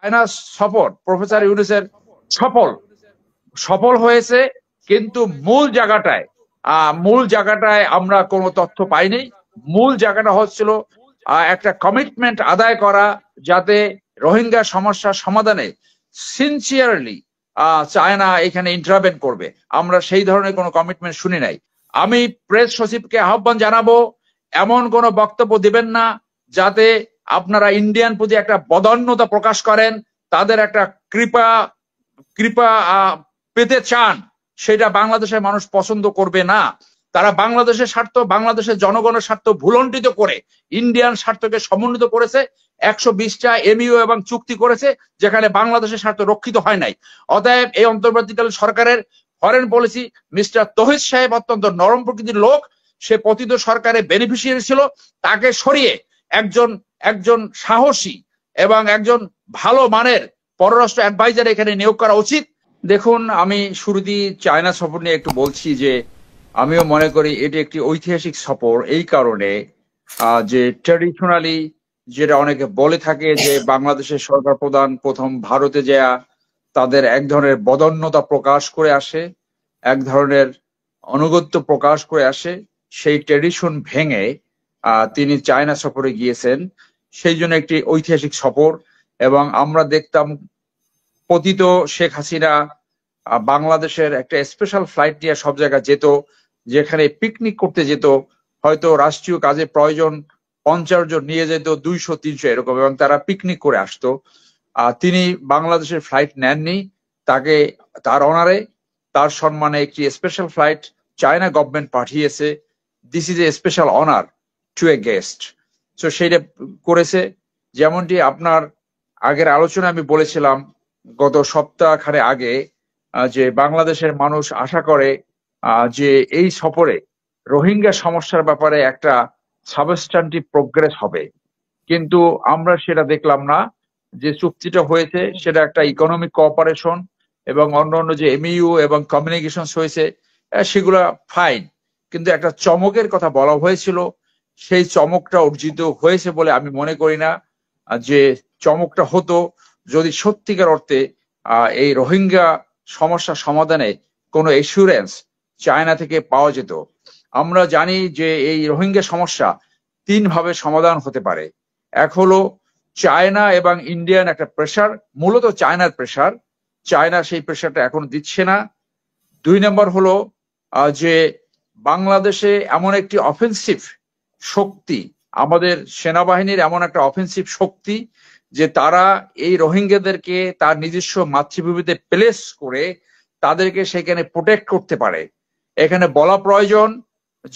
China সফর professor ইউনূসের সফল সফল হয়েছে, কিন্তু মূল জায়গাটায় আমরা কোনো তথ্য পাইনি। মূল জায়গাটা হচ্ছিল একটা কমিটমেন্ট আদায় করা, যাতে রোহিঙ্গা সমস্যার সমাধানে সিনসিয়ারলি চায়না এখানে ইন্টারভেন করবে। আমরা সেই ধরনের কোনো কমিটমেন্ট শুনি নাই। আমি প্রেস সচিবকে আহ্বান জানাবো, এমন কোনো বক্তব্য দিবেন না যাতে আপনারা ইন্ডিয়ান প্রতি একটা বদান্যতা প্রকাশ করেন, তাদের একটা কৃপা কৃপা পেতে চান, সেটা বাংলাদেশের মানুষ পছন্দ করবে না। তারা বাংলাদেশের স্বার্থ, বাংলাদেশের জনগণের স্বার্থ ভুলণ্ঠিত করে ইন্ডিয়ান স্বার্থকে সমন্বিত করেছে। 120টা এমইউ এবং চুক্তি করেছে যেখানে বাংলাদেশের স্বার্থ রক্ষিত হয় নাই। অতএব এই অন্তর্বর্তীকালীন সরকারের ফরেন পলিসি, মিস্টার তৌহিদ সাহেব অত্যন্ত নরম প্রকৃতির লোক, সে পতিত সরকারের বেনিফিশিয়ারি ছিল, তাকে সরিয়ে একজন একজন সাহসী এবং একজন ভালো মানের পররাষ্ট্র অ্যাডভাইজার এখানে নিয়োগ করা উচিত। দেখুন, আমি শুরুতেই চায়না সফর নিয়ে একটু বলছি যে আমিও মনে করি এটি একটি ঐতিহাসিক সফর, এই কারণে যে ট্র্যাডিশনালি যেটা অনেকে বলে থাকে যে বাংলাদেশের সরকার প্রধান প্রথম ভারতে যায় তাদের এক ধরনের বদান্যতা প্রকাশ করে আসে, এক ধরনের আনুগত্য প্রকাশ করে আসে, সেই ট্র্যাডিশন ভেঙে তিনি চায়না সফরে গিয়েছেন। সেই জন্য একটি ঐতিহাসিক সফর। এবং আমরা দেখতাম পতিত শেখ হাসিনা বাংলাদেশের একটা স্পেশাল ফ্লাইট নিয়ে সব জায়গায় যেত, যেখানে পিকনিক করতে যেত, হয়তো রাষ্ট্রীয় কাজে প্রয়োজন 50 জন নিয়ে যেত, 200-300 এরকম, এবং তারা পিকনিক করে আসতো। তিনি বাংলাদেশের ফ্লাইট নেননি, তাকে তার অনারে তার সম্মানে একটি স্পেশাল ফ্লাইট চায়না গভর্নমেন্ট পাঠিয়েছে। This is a special honour to a guest. So সেইটা করেছে। যেমনটি আপনার আগের আলোচনা আমি বলেছিলাম গত সপ্তাহখানে আগে, যে বাংলাদেশের মানুষ আশা করে যে এই সফরে রোহিঙ্গা সমস্যার ব্যাপারে একটা সাবস্ট্যান্টিভ প্রোগ্রেস হবে, কিন্তু আমরা সেটা দেখলাম না। যে চুক্তিটা হয়েছে সেটা একটা ইকোনমিক কোঅপারেশন এবং অন্যান্য যে এমইউ এবং কমিউনিকেশন হয়েছে সেগুলা ফাইন, কিন্তু একটা চমকের কথা বলা হয়েছিল, সেই চমকটা অর্জিত হয়েছে বলে আমি মনে করি না। যে চমকটা হতো যদি সত্যিকার অর্থে এই রোহিঙ্গা সমস্যা সমাধানে কোনো এসিউরেন্স চায়না থেকে পাওয়া যেত। আমরা জানি যে এই রোহিঙ্গা সমস্যা 3 ভাবে সমাধান হতে পারে। এক হলো চায়না এবং ইন্ডিয়ান একটা প্রেসার, মূলত চায়নার প্রেসার, চায়না সেই প্রেসারটা এখন দিচ্ছে না। 2 নম্বর হলো যে বাংলাদেশে এমন একটি অফেন্সিভ শক্তি, আমাদের সেনাবাহিনীর এমন একটা অফেন্সিভ শক্তি যে তারা এই রোহিঙ্গাদেরকে তার নিজস্ব মাতৃভূমিতে প্লেস করে তাদেরকে সেখানে প্রোটেক্ট করতে পারে। এখানে বলা প্রয়োজন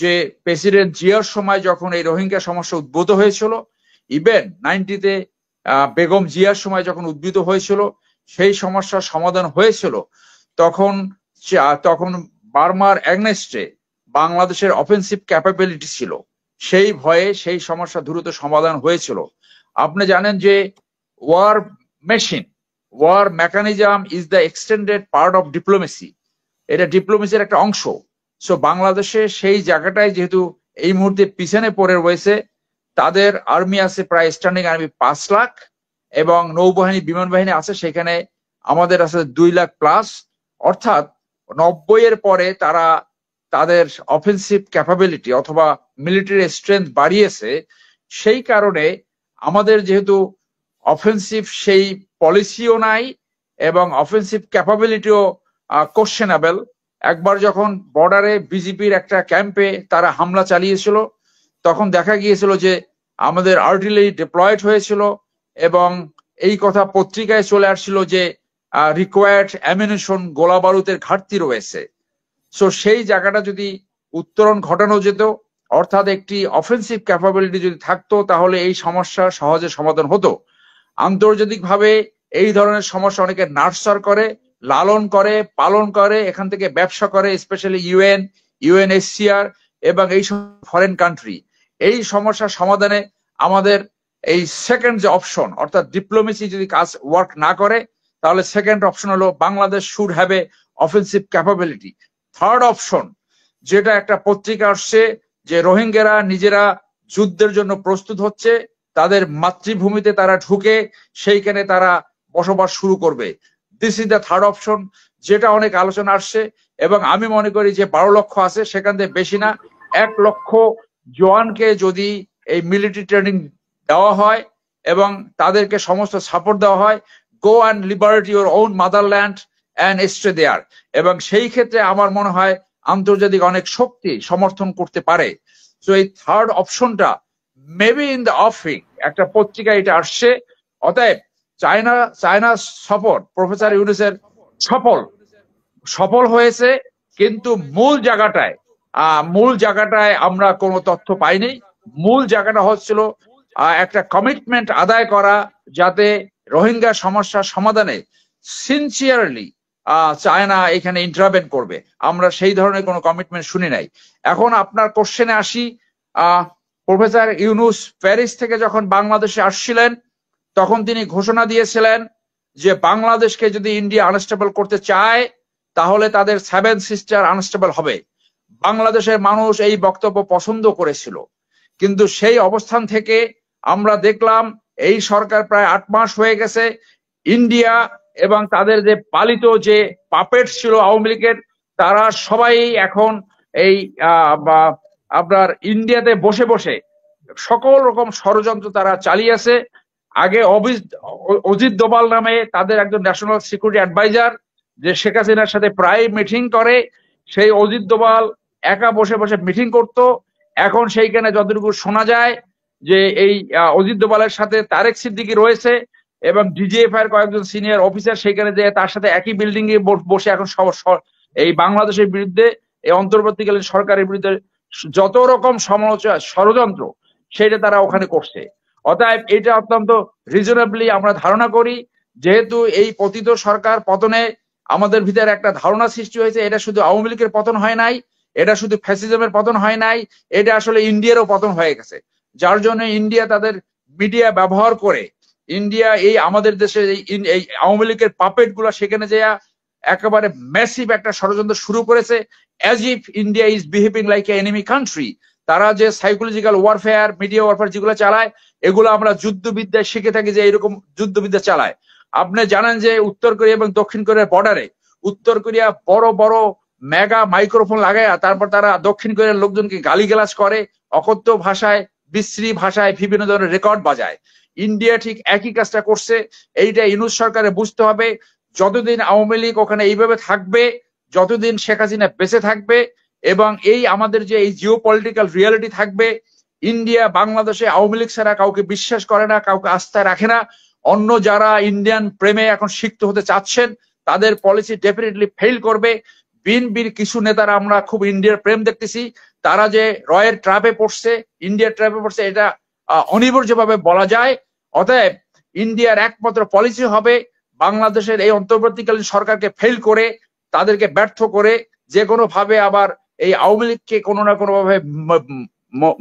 যে প্রেসিডেন্ট জিয়ার সময় যখন এই রোহিঙ্গা সমস্যা উদ্ভূত হয়েছিল, ইভেন 90তে বেগম জিয়ার সময় যখন উদ্ভূত হয়েছিল, সেই সমস্যার সমাধান হয়েছিল। তখন বার্মার এগনেস্টে বাংলাদেশের অফেন্সিভ ক্যাপাবিলিটি ছিল, সেই ভয়ে সেই সমস্যা দ্রুত সমাধান হয়েছিল। আপনি জানেন যে war machine, war mechanism is the extended part of diplomacy, এটা ডিপ্লোমেসির একটা অংশ। সো বাংলাদেশে সেই জায়গাটায় যেহেতু এই মুহূর্তে পিছনে পড়ে রয়েছে, তাদের আর্মি আছে প্রায় স্ট্যান্ডিং আর্মি 5 লাখ, এবং নৌবাহিনী বিমান বাহিনী আছে সেখানে আমাদের আছে 2 লাখ প্লাস, অর্থাৎ 90-এর পরে তারা তাদের অফেন্সিভ ক্যাপাবিলিটি অথবা মিলিটারি স্ট্রেংথ বাড়িয়েছে। সেই কারণে আমাদের যেহেতু অফেন্সিভ সেই পলিসিও নাই এবং অফেন্সিভ ক্যাপাবিলিটিও কোশ্চেনেবল। একবার যখন বর্ডারে বিজেপির একটা ক্যাম্পে তারা হামলা চালিয়েছিল, তখন দেখা গিয়েছিল যে আমাদের আর্টিলারি ডিপ্লয়েড হয়েছিল এবং এই কথা পত্রিকায় চলে আসছিল যে রিকোয়ার্ড অ্যামিনিশন, গোলা বারুদের ঘাটতি রয়েছে। সো সেই জায়গাটা যদি উত্তরণ ঘটানো যেত, অর্থাৎ একটি অফেন্সিভ ক্যাপাবিলিটি যদি থাকতো, তাহলে এই সমস্যা সহজে সমাধান হতো। আন্তর্জাতিকভাবে এই ধরনের সমস্যা অনেকে নার্সার করে, লালন করে, পালন করে, এখান থেকে ব্যবসা করে, স্পেশালি ইউএনএইচসিআর এবং এই ফরেন কান্ট্রি। এই সমস্যা সমাধানে আমাদের এই সেকেন্ড যে অপশন, অর্থাৎ ডিপ্লোমেসি যদি কাজ ওয়ার্ক না করে, তাহলে সেকেন্ড অপশন হলো Bangladesh should have a offensive capability. Third option, যেটা একটা পত্রিকা আসছে যে রোহিঙ্গারা নিজেরা যুদ্ধের জন্য প্রস্তুত হচ্ছে, তাদের মাতৃভূমিতে তারা ঢুকে সেইখানে তারা বসবাস শুরু করবে। This is the third option, যেটা অনেক আলোচনা আসছে। এবং আমি মনে করি যে 12 লক্ষ আছে, সেখান থেকে বেশি না, 1 লক্ষ জওয়ানকে যদি এই মিলিটারি ট্রেনিং দেওয়া হয় এবং তাদেরকে সমস্ত সাপোর্ট দেওয়া হয়, go and liberate your own motherland and stay there. এবং সেই ক্ষেত্রে আমার মনে হয় আন্তর্জাতিক অনেক শক্তি সমর্থন করতে পারে। তো এই থার্ড অপশনটা মেবি ইন দ্য অফিং একটা পত্রিকায় এটা আসছে। অতএব চায়না সফর প্রফেসর ইউনূসের সফল হয়েছে, কিন্তু মূল জায়গাটায় আমরা কোনো তথ্য পাইনি। মূল জায়গাটা হচ্ছিল একটা কমিটমেন্ট আদায় করা, যাতে রোহিঙ্গা সমস্যার সমাধানে সিনসিয়ারলি চায়না এখানে ইন্টারভেন করবে। আমরা সেই ধরনের কোনো কমিটমেন্ট শুনি নাই। এখন আপনার কোশ্চেনে আসি, প্রফেসর ইউনূস প্যারিস থেকে যখন বাংলাদেশে আসছিলেন, তখন তিনি ঘোষণা দিয়েছিলেন যে বাংলাদেশকে যদি ইন্ডিয়া আনস্টেবল করতে চায়, তাহলে তাদের 7 সিস্টার আনস্টেবল হবে। বাংলাদেশের মানুষ এই বক্তব্য পছন্দ করেছিল, কিন্তু সেই অবস্থান থেকে আমরা দেখলাম এই সরকার প্রায় 8 মাস হয়ে গেছে, ইন্ডিয়া এবং তাদের যে পালিত যে পাপেট ছিল আওয়ামী লীগের, তারা সবাই এখন এই আপনার ইন্ডিয়াতে বসে বসে সকল রকম ষড়যন্ত্র তারা চালিয়েছে। আগে অজিত দোভাল নামে তাদের একজন ন্যাশনাল সিকিউরিটি অ্যাডভাইজার, যে শেখ হাসিনার সাথে প্রায় মিটিং করে, সেই অজিত দোভাল একা বসে বসে মিটিং করত। এখন সেইখানে যতটুকু শোনা যায় যে এই অজিত দোভালের সাথে তারেক সিদ্দিকী রয়েছে এবং ডিজিএফআই এর কয়েকজন সিনিয়র অফিসার সেখানে যে তার সাথে একই বিল্ডিং এ বসে এখন এই বাংলাদেশের বিরুদ্ধে, এই অন্তর্বর্তীকালীন সরকারের বিরুদ্ধে যত রকম সমালোচনা ষড়যন্ত্র সেটা তারা ওখানে করছে। অতএব এটা অত্যন্ত রিজনেবলি আমরা ধারণা করি, যেহেতু এই পতিত সরকার পতনে আমাদের ভিতরে একটা ধারণা সৃষ্টি হয়েছে, এটা শুধু আওয়ামী লীগের পতন হয় নাই, এটা শুধু ফ্যাসিজমের পতন হয় নাই, এটা আসলে ইন্ডিয়ারও পতন হয়ে গেছে। যার জন্য ইন্ডিয়া তাদের মিডিয়া ব্যবহার করে, ইন্ডিয়া এই আমাদের দেশে এই আওয়ামী লীগের পাপেট গুলা সেখানে যে একেবারে ম্যাসিভ একটা ষড়যন্ত্র শুরু করেছে, as if India is behaving like a enemy country. তারা যে সাইকোলজিক্যাল ওয়ারফেয়ার, মিডিয়া ওয়ারফেয়ার যেগুলো চালায়, এগুলো আমরা যুদ্ধবিদ্যায় শিখে থাকি যে এরকম যুদ্ধবিদ্যা চালায়। আপনি জানেন যে উত্তর কোরিয়া এবং দক্ষিণ কোরিয়ার বর্ডারে উত্তর কোরিয়া বড় বড় মেগা মাইক্রোফোন লাগায়, তারপর তারা দক্ষিণ কোরিয়ার লোকজনকে গালিগালাজ করে, অকথ্য ভাষায়, বিশ্রী ভাষায় বিভিন্ন ধরনের রেকর্ড বাজায়। ইন্ডিয়া ঠিক একই কাজটা করছে। এইটা ইউনূস সরকারে বুঝতে হবে, যতদিন আওয়ামী লীগ ওখানে এইভাবে থাকবে, যতদিন শেখ হাসিনা বেঁচে থাকবে এবং এই আমাদের যে এই জিও পলিটিক্যাল রিয়ালিটি থাকবে, ইন্ডিয়া বাংলাদেশে আওয়ামী লীগ ছাড়া কাউকে বিশ্বাস করে না, কাউকে আস্থায় রাখে না। অন্য যারা ইন্ডিয়ান প্রেমে এখন সিক্ত হতে চাচ্ছেন, তাদের পলিসি ডেফিনেটলি ফেল করবে। বিএনপির কিছু নেতারা আমরা খুব ইন্ডিয়ার প্রেম দেখতেছি, তারা যে রয়ের ট্র্যাপে পড়ছে, ইন্ডিয়ার ট্র্যাপে পড়ছে, এটা অনিবার্যভাবে বলা যায়। অতএব ইন্ডিয়ার একমাত্র পলিসি হবে বাংলাদেশের এই অন্তর্বর্তীকালীন সরকারকে ফেল করে, তাদেরকে ব্যর্থ করে, যে কোনো ভাবে আবার এই আওয়ামী লীগকে কোনো না কোনো ভাবে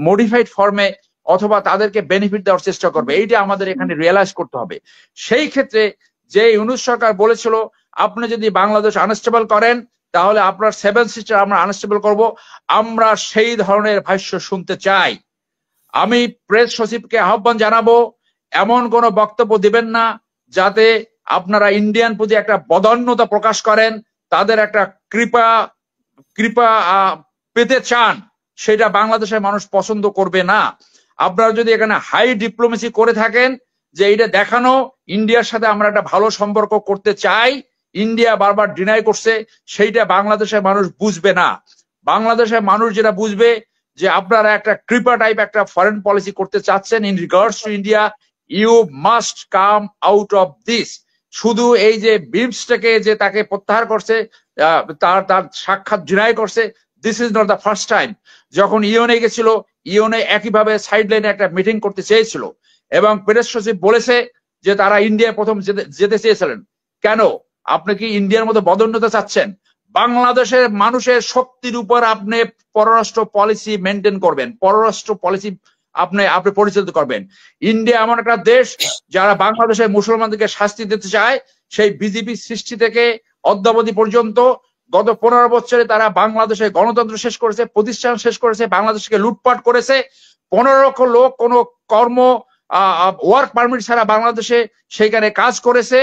মডিফাইড ফর্মে অথবা তাদেরকে বেনিফিট দেওয়ার চেষ্টা করবে। এইটা আমাদের এখানে রিয়েলাইজ করতে হবে। সেই ক্ষেত্রে যে ইউনূস সরকার বলেছিল, আপনি যদি বাংলাদেশ আনস্টেবল করেন, তাহলে আপনার 7 সিস্টার আমরা আনস্টেবল করব, আমরা সেই ধরনের ভাষ্য শুনতে চাই। আমি প্রেস সচিবকে আহ্বান জানাবো, এমন কোনো বক্তব্য দিবেন না যাতে আপনারা ইন্ডিয়ান প্রতি একটা বদান্যতা প্রকাশ করেন, তাদের একটা কৃপা পেতে চান, সেটা বাংলাদেশের মানুষ পছন্দ করবে না। আপনারা যদি এখানে হাই ডিপ্লোমেসি করে থাকেন, যে এটা দেখানো ইন্ডিয়ার সাথে আমরা একটা ভালো সম্পর্ক করতে চাই, ইন্ডিয়া বারবার ডিনাই করছে, সেইটা বাংলাদেশের মানুষ বুঝবে না। বাংলাদেশের মানুষ যেটা বুঝবে, যে আপনারা একটা কৃপা টাইপ একটা ফরেন পলিসি করতে চাচ্ছেন in regards to India, you must come out of this. শুধু এই যে বিমস্টেকে যে তাকে প্রত্যাহার করছে, তার সাক্ষাৎ ডিনাই করছে, this is not the first time. যখন ইউএনএ গেছিল, ইউএনএ একইভাবে সাইড লাইনে একটা মিটিং করতে চেয়েছিল এবং প্রেস সচিব বলেছে যে তারা ইন্ডিয়ায় প্রথম যেতে চেয়েছিলেন। কেন? আপনি কি ইন্ডিয়ার মতো বদন্যতা চাচ্ছেন? বাংলাদেশের মানুষের শক্তির উপর আপনি পররাষ্ট্র পলিসি মেনটেন করবেন, পররাষ্ট্র পলিসি আপনি পরিচালিত করবেন। ইন্ডিয়া এমন একটা দেশ যারা বাংলাদেশের মুসলমানদেরকে শাস্তি দিতে চায়, সেই বিজেপি সৃষ্টি থেকে অদ্যাবধি পর্যন্ত গত 15 বছরে তারা বাংলাদেশে গণতন্ত্র শেষ করেছে, প্রতিষ্ঠান শেষ করেছে, বাংলাদেশকে লুটপাট করেছে। 15 লক্ষ লোক কোনো কর্ম ওয়ার্ক পারমিট ছাড়া বাংলাদেশে সেইখানে কাজ করেছে।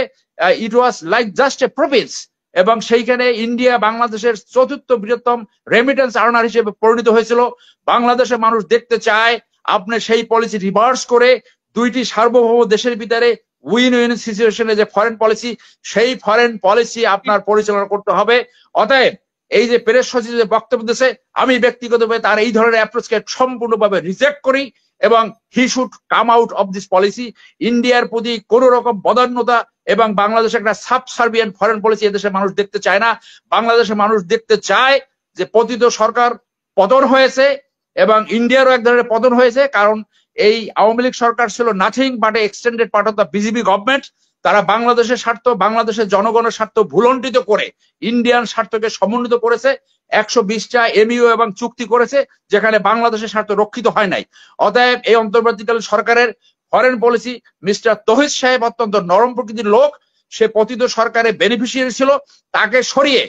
It was like just a province, এবং সেইখানে ইন্ডিয়া বাংলাদেশের চতুর্থ বৃহত্তম রেমিটেন্স আর্নার হিসেবে পরিণত হয়েছিল। বাংলাদেশের মানুষ দেখতে চায় আপনি সেই পলিসি রিভার্স করে দুইটি সার্বভৌম দেশের ভিতরে উইন উইন সিচুয়েশনে যে ফরেন পলিসি, সেই ফরেন পলিসি আপনার পরিচালনা করতে হবে। অতএব এই যে প্রেস সচিব যে বক্তব্য দিয়েছে, আমি ব্যক্তিগতভাবে তার এই ধরনের অ্যাপ্রোচকে সম্পূর্ণভাবে রিজেক্ট করি, এবং he should come out of this policy. ইন্ডিয়ার প্রতি কোন রকম বদান্যতা এবং বাংলাদেশে একটা সাবসার্বিয়ান ফরেন পলিসি এদেশের মানুষ দেখতে চায় না। বাংলাদেশের মানুষ দেখতে চায় যে পতিত সরকার পতন হয়েছে, এবং ইন্ডিয়ারও এক ধরনের পতন হয়েছে, কারণ এই আওয়ামী লীগ সরকার ছিল nothing but extended part of the BJP government. তারা বাংলাদেশের স্বার্থ, বাংলাদেশের জনগণের স্বার্থ ভুলণ্ঠিত করে ইন্ডিয়ান স্বার্থকে সমন্বিত করেছে। 120টা এমইউ এবং চুক্তি করেছে যেখানে বাংলাদেশের স্বার্থ রক্ষিত হয় নাই। অতএব এই অন্তর্বর্তীকালীন সরকারের ফরেন পলিসি, মিস্টার তৌহিদ সাহেব অত্যন্ত নরম প্রকৃতির লোক, সে পতিত সরকারের বেনিফিশিয়ারি ছিল, তাকে সরিয়ে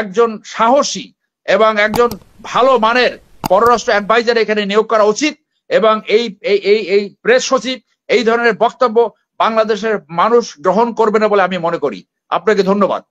একজন সাহসী এবং একজন ভালো মানের পররাষ্ট্র অ্যাডভাইজার এখানে নিয়োগ করা উচিত। এবং এই প্রেস সচিব এই ধরনের বক্তব্য বাংলাদেশের মানুষ গ্রহণ করবে না বলে আমি মনে করি। আপনাকে ধন্যবাদ।